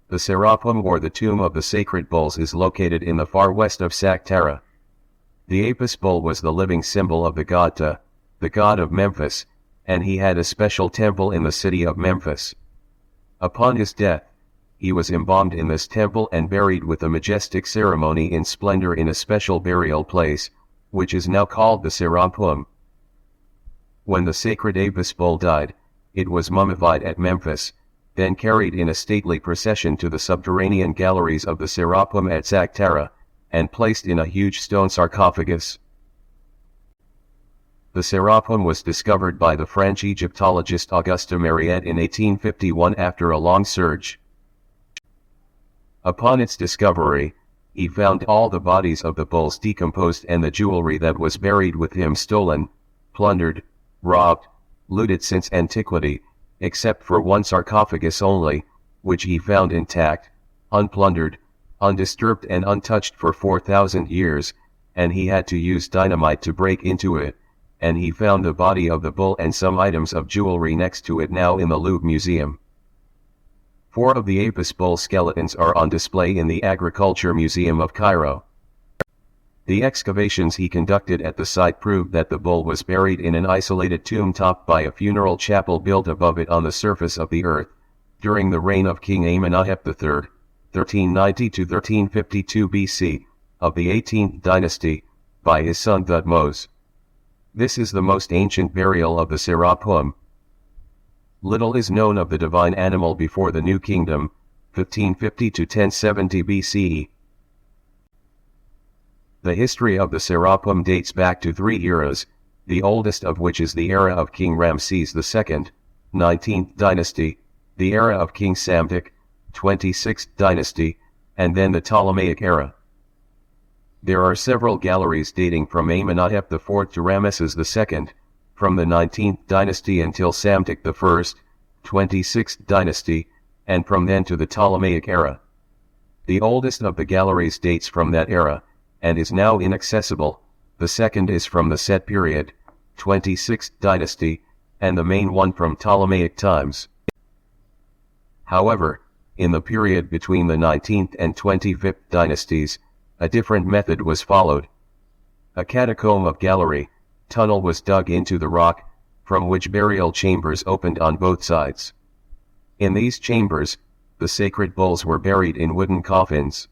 The Serapeum, or the tomb of the sacred bulls, is located in the far west of Saqqara. The Apis bull was the living symbol of the god Ptah, the god of Memphis, and he had a special temple in the city of Memphis. Upon his death, he was embalmed in this temple and buried with a majestic ceremony in splendor in a special burial place, which is now called the Serapeum. When the sacred Apis bull died, it was mummified at Memphis, then carried in a stately procession to the subterranean galleries of the Serapeum at Saqqara, and placed in a huge stone sarcophagus. The Serapeum was discovered by the French Egyptologist Auguste Mariette in 1851 after a long search. Upon its discovery, he found all the bodies of the bulls decomposed and the jewelry that was buried with him stolen, plundered, robbed, looted since antiquity, except for one sarcophagus only, which he found intact, unplundered, undisturbed and untouched for 4,000 years, and he had to use dynamite to break into it, and he found the body of the bull and some items of jewelry next to it now in the Louvre Museum. 4 of the Apis bull skeletons are on display in the Agriculture Museum of Cairo. The excavations he conducted at the site proved that the bull was buried in an isolated tomb topped by a funeral chapel built above it on the surface of the earth, during the reign of King Amenhotep III, 1390 to 1352 BC, of the 18th dynasty, by his son Thutmose. This is the most ancient burial of the Serapeum. Little is known of the divine animal before the New Kingdom, 1550 to 1070 BCE. The history of the Serapeum dates back to 3 eras, the oldest of which is the era of King Ramses II, 19th dynasty, the era of King Psamtik, 26th dynasty, and then the Ptolemaic era. There are several galleries dating from Amenhotep IV to Ramesses II, from the 19th dynasty until Psamtik I, 26th dynasty, and from then to the Ptolemaic era. The oldest of the galleries dates from that era, and is now inaccessible. The second is from the Set period, 26th dynasty, and the main one from Ptolemaic times. However, in the period between the 19th and 25th dynasties, a different method was followed. A catacomb of gallery, tunnel was dug into the rock, from which burial chambers opened on both sides. In these chambers, the sacred bulls were buried in wooden coffins.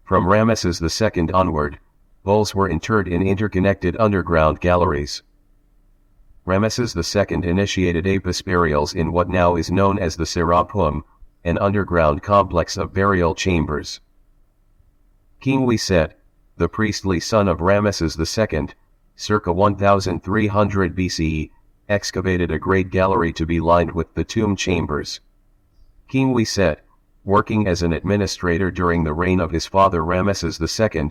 From Ramesses II onward, bulls were interred in interconnected underground galleries. Ramesses II initiated Apis burials in what now is known as the Serapeum, an underground complex of burial chambers. King Wiset, the priestly son of Ramesses II, circa 1300 BCE, excavated a great gallery to be lined with the tomb chambers. King Wiset, working as an administrator during the reign of his father Ramesses II,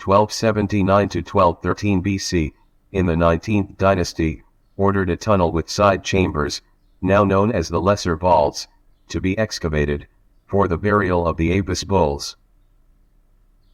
1279 to 1213 BC, in the 19th dynasty, ordered a tunnel with side chambers, now known as the Lesser Vaults, to be excavated, for the burial of the Apis bulls.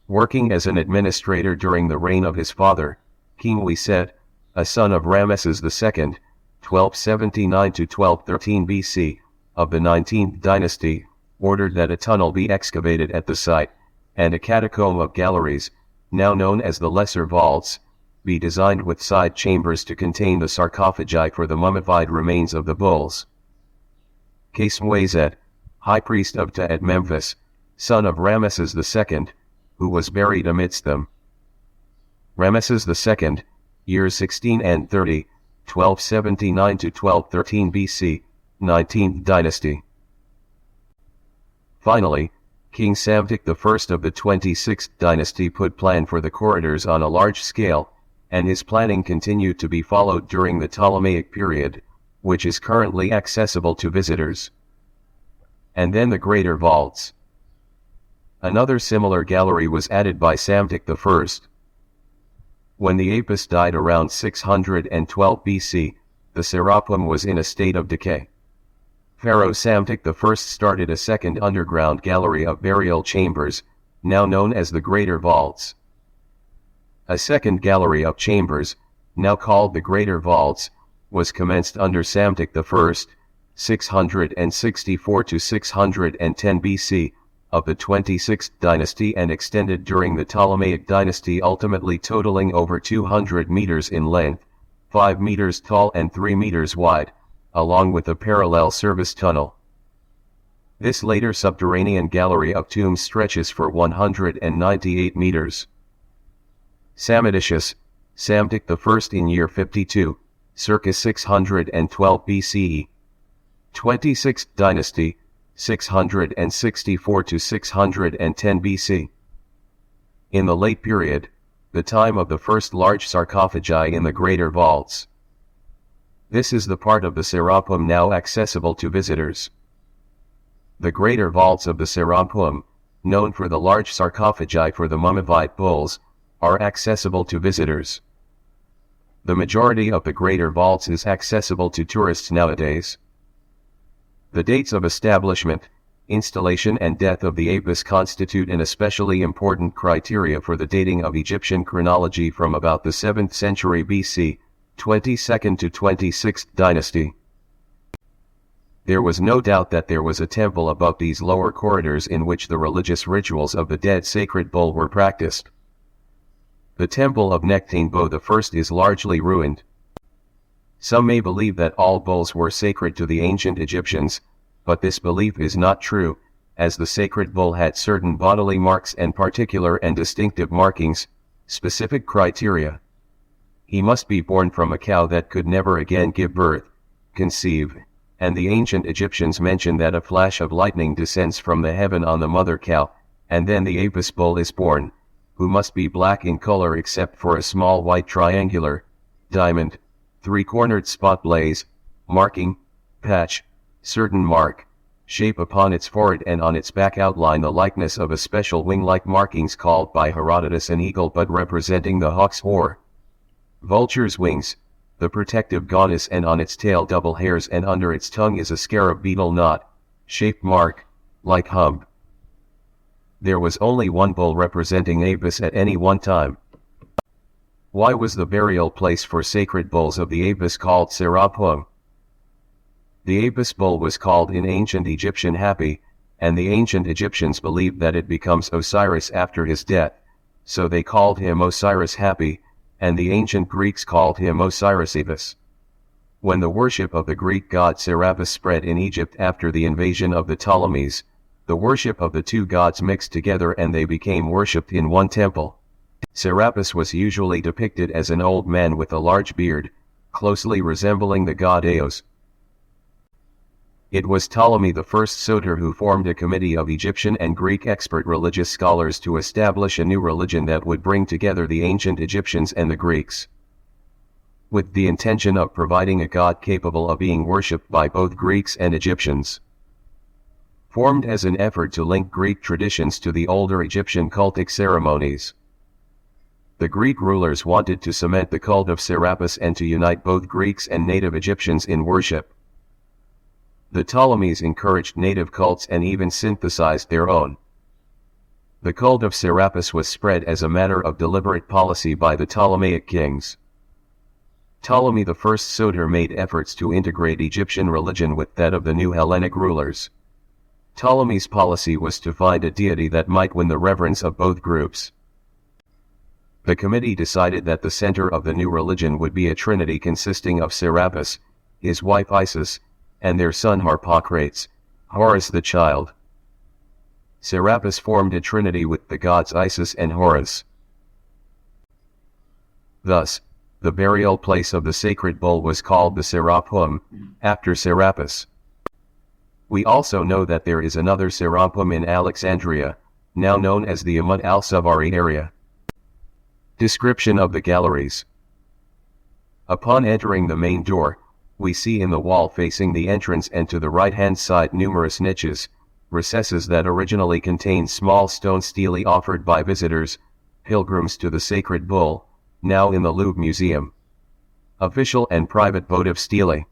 Working as an administrator during the reign of his father, King Wiset, a son of Ramesses II, 1279 to 1213 BC, of the 19th dynasty, ordered that a tunnel be excavated at the site, and a catacomb of galleries, now known as the Lesser Vaults, be designed with side chambers to contain the sarcophagi for the mummified remains of the bulls. Khesmwezet, high priest of Ptah at Memphis, son of Ramesses II, who was buried amidst them. Ramesses II, years 16 and 30, 1279 to 1213 BC, 19th dynasty. Finally, King Psamtik I of the 26th dynasty put plan for the corridors on a large scale, and his planning continued to be followed during the Ptolemaic period, which is currently accessible to visitors. And then the Greater Vaults. Another similar gallery was added by Psamtik I. When the Apis died around 612 BC, the Serapeum was in a state of decay. Pharaoh Psamtik I started a second underground gallery of burial chambers, now known as the Greater Vaults. A second gallery of chambers, now called the Greater Vaults, was commenced under Psamtik I, 664 to 610 BC, of the 26th dynasty and extended during the Ptolemaic dynasty, ultimately totaling over 200 meters in length, 5 meters tall and 3 meters wide, along with a parallel service tunnel. This later subterranean gallery of tombs stretches for 198 meters. Psammetichus, Psamtik I in year 52, circa 612 BCE. 26th dynasty, 664 to 610 BC. In the late period, the time of the first large sarcophagi in the greater vaults. This is the part of the Serapeum now accessible to visitors. The greater vaults of the Serapeum, known for the large sarcophagi for the mummified bulls, are accessible to visitors. The majority of the greater vaults is accessible to tourists nowadays. The dates of establishment, installation and death of the Apis constitute an especially important criteria for the dating of Egyptian chronology from about the 7th century BC, 22nd to 26th dynasty. There was no doubt that there was a temple above these lower corridors in which the religious rituals of the dead sacred bull were practiced. The temple of Nectine-Bo I is largely ruined. Some may believe that all bulls were sacred to the ancient Egyptians, but this belief is not true, as the sacred bull had certain bodily marks and particular and distinctive markings, specific criteria. He must be born from a cow that could never again give birth, conceive, and the ancient Egyptians mention that a flash of lightning descends from the heaven on the mother cow, and then the Apis bull is born, who must be black in color except for a small white triangular, diamond, three-cornered spot blaze, marking, patch, certain mark, shape upon its forehead and on its back outline the likeness of a special wing-like markings called by Herodotus an eagle but representing the hawk's or vulture's wings, the protective goddess, and on its tail double hairs and under its tongue is a scarab beetle knot, shaped mark, like hump. There was only one bull representing Apis at any one time. Why was the burial place for sacred bulls of the Apis called Serapeum? The Apis bull was called in ancient Egyptian Hapi, and the ancient Egyptians believed that it becomes Osiris after his death, so they called him Osiris Hapi, and the ancient Greeks called him Osiris Apis. When the worship of the Greek god Serapis spread in Egypt after the invasion of the Ptolemies, the worship of the two gods mixed together and they became worshipped in one temple. Serapis was usually depicted as an old man with a large beard, closely resembling the god Eos. It was Ptolemy I Soter who formed a committee of Egyptian and Greek expert religious scholars to establish a new religion that would bring together the ancient Egyptians and the Greeks, with the intention of providing a god capable of being worshipped by both Greeks and Egyptians. Formed as an effort to link Greek traditions to the older Egyptian cultic ceremonies. The Greek rulers wanted to cement the cult of Serapis and to unite both Greeks and native Egyptians in worship. The Ptolemies encouraged native cults and even synthesized their own. The cult of Serapis was spread as a matter of deliberate policy by the Ptolemaic kings. Ptolemy I Soter made efforts to integrate Egyptian religion with that of the new Hellenic rulers. Ptolemy's policy was to find a deity that might win the reverence of both groups. The committee decided that the center of the new religion would be a trinity consisting of Serapis, his wife Isis, and their son Harpocrates, Horus the child. Serapis formed a trinity with the gods Isis and Horus. Thus, the burial place of the sacred bull was called the Serapeum, after Serapis. We also know that there is another Serapeum in Alexandria, now known as the Amut al-Savari area. Description of the galleries. Upon entering the main door, we see in the wall facing the entrance and to the right-hand side numerous niches, recesses that originally contained small stone stelae offered by visitors, pilgrims to the sacred bull, now in the Louvre Museum. Official and private votive stelae.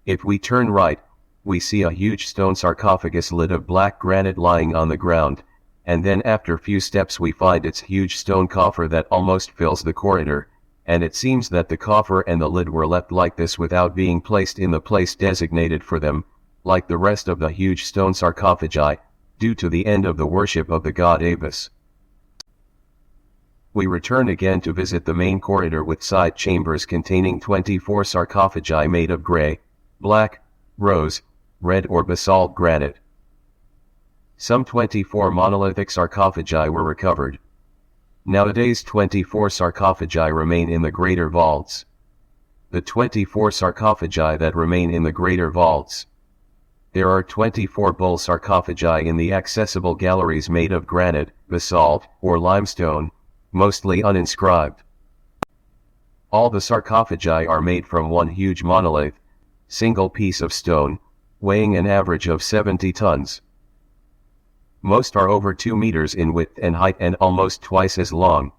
If we turn right, we see a huge stone sarcophagus lid of black granite lying on the ground, and then after few steps we find its huge stone coffer that almost fills the corridor, and it seems that the coffer and the lid were left like this without being placed in the place designated for them, like the rest of the huge stone sarcophagi, due to the end of the worship of the god Apis. We return again to visit the main corridor with side chambers containing 24 sarcophagi made of gray, black, rose, red or basalt granite. Some 24 monolithic sarcophagi were recovered. Nowadays 24 sarcophagi remain in the greater vaults. The 24 sarcophagi that remain in the greater vaults. There are 24 bull sarcophagi in the accessible galleries made of granite, basalt, or limestone, mostly uninscribed. All the sarcophagi are made from one huge monolith, single piece of stone, weighing an average of 70 tons. Most are over 2 meters in width and height and almost twice as long.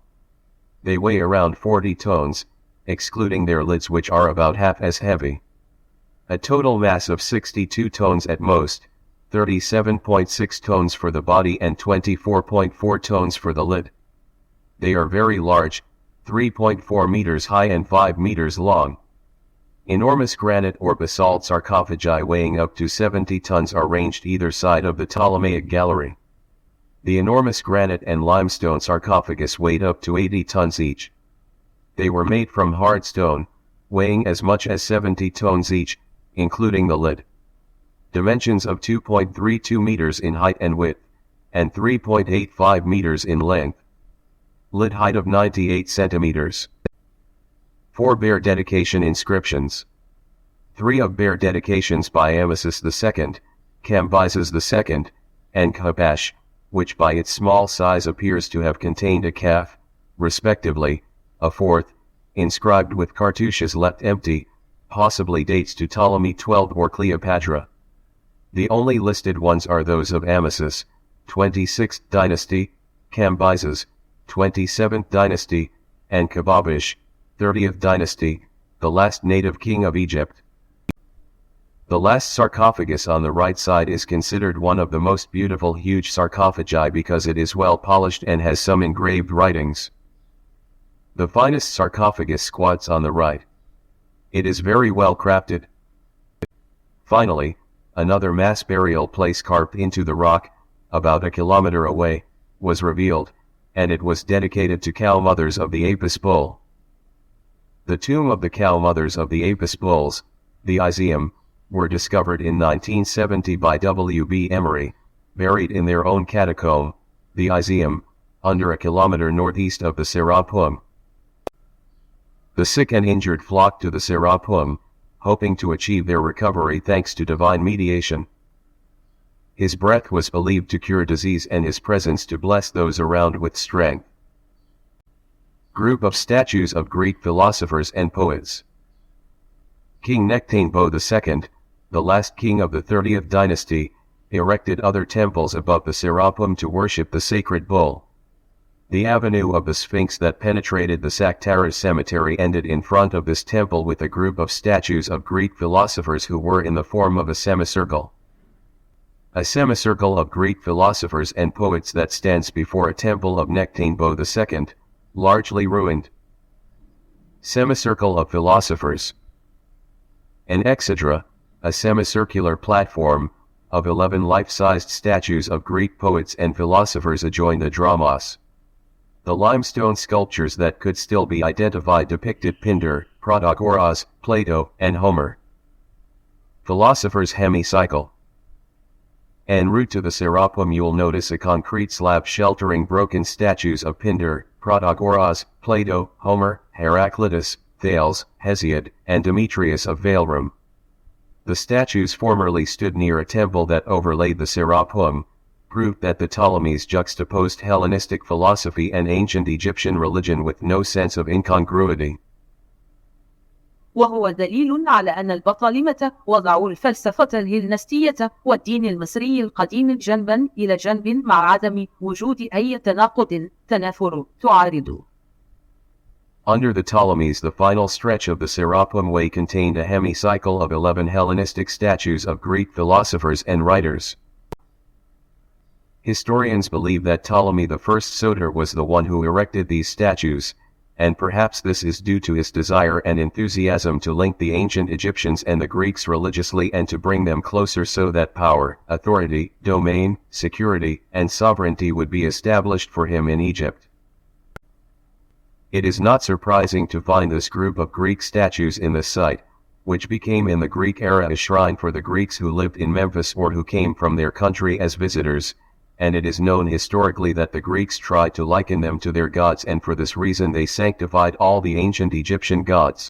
They weigh around 40 tons, excluding their lids which are about half as heavy. A total mass of 62 tons at most, 37.6 tons for the body and 24.4 tons for the lid. They are very large, 3.4 meters high and 5 meters long. Enormous granite or basalt sarcophagi weighing up to 70 tons are ranged either side of the Ptolemaic gallery. The enormous granite and limestone sarcophagus weighed up to 80 tons each. They were made from hard stone, weighing as much as 70 tons each, including the lid. Dimensions of 2.32 meters in height and width, and 3.85 meters in length. Lid height of 98 centimeters. 4 bear dedication inscriptions. 3 of bear dedications by Amasis II, Cambyses II, and Kapash, which by its small size appears to have contained a calf, respectively. A 4th, inscribed with cartouches left empty, possibly dates to Ptolemy XII or Cleopatra. The only listed ones are those of Amasis, 26th dynasty, Cambyses, 27th dynasty, and Kababish, 30th dynasty, the last native king of Egypt. The last sarcophagus on the right side is considered one of the most beautiful huge sarcophagi because it is well polished and has some engraved writings. The finest sarcophagus squats on the right. It is very well crafted. Finally, another mass burial place carved into the rock, about a kilometer away, was revealed, and it was dedicated to cow mothers of the Apis bull. The tomb of the cow mothers of the Apis bulls, the Iseum, were discovered in 1970 by W. B. Emery, buried in their own catacomb, the Iseum, under a kilometer northeast of the Serapeum. The sick and injured flocked to the Serapeum, hoping to achieve their recovery thanks to divine mediation. His breath was believed to cure disease and his presence to bless those around with strength. Group of statues of Greek philosophers and poets. King Nectanebo II, the last king of the 30th dynasty, erected other temples above the Serapeum to worship the sacred bull. The avenue of the Sphinx that penetrated the Saqqara cemetery ended in front of this temple with a group of statues of Greek philosophers who were in the form of a semicircle. A semicircle of Greek philosophers and poets that stands before a temple of Nectanebo II, largely ruined. Semicircle of philosophers. An exedra, a semicircular platform, of 11 life-sized statues of Greek poets and philosophers adjoined the dramos. The limestone sculptures that could still be identified depicted Pindar, Protagoras, Plato, and Homer. Philosophers' hemicycle. En route to the Serapeum you'll notice a concrete slab sheltering broken statues of Pindar, Protagoras, Plato, Homer, Heraclitus, Thales, Hesiod, and Demetrius of Valerum. The statues formerly stood near a temple that overlaid the Serapeum, proved that the Ptolemies juxtaposed Hellenistic philosophy and ancient Egyptian religion with no sense of incongruity. وهو دليل على أن البطالمة وضعوا الفلسفة الهلنستية والدين المصري القديم جنبا إلى جنب مع عدم وجود أي تناقض تنافر تعارض. Under the Ptolemies the final stretch of the Serapeum Way contained a hemicycle of 11 Hellenistic statues of Greek philosophers and writers. Historians believe that Ptolemy I Soter was the one who erected these statues, and perhaps this is due to his desire and enthusiasm to link the ancient Egyptians and the Greeks religiously and to bring them closer so that power, authority, domain, security, and sovereignty would be established for him in Egypt. It is not surprising to find this group of Greek statues in the site, which became in the Greek era a shrine for the Greeks who lived in Memphis or who came from their country as visitors, and it is known historically that the Greeks tried to liken them to their gods, and for this reason they sanctified all the ancient Egyptian gods.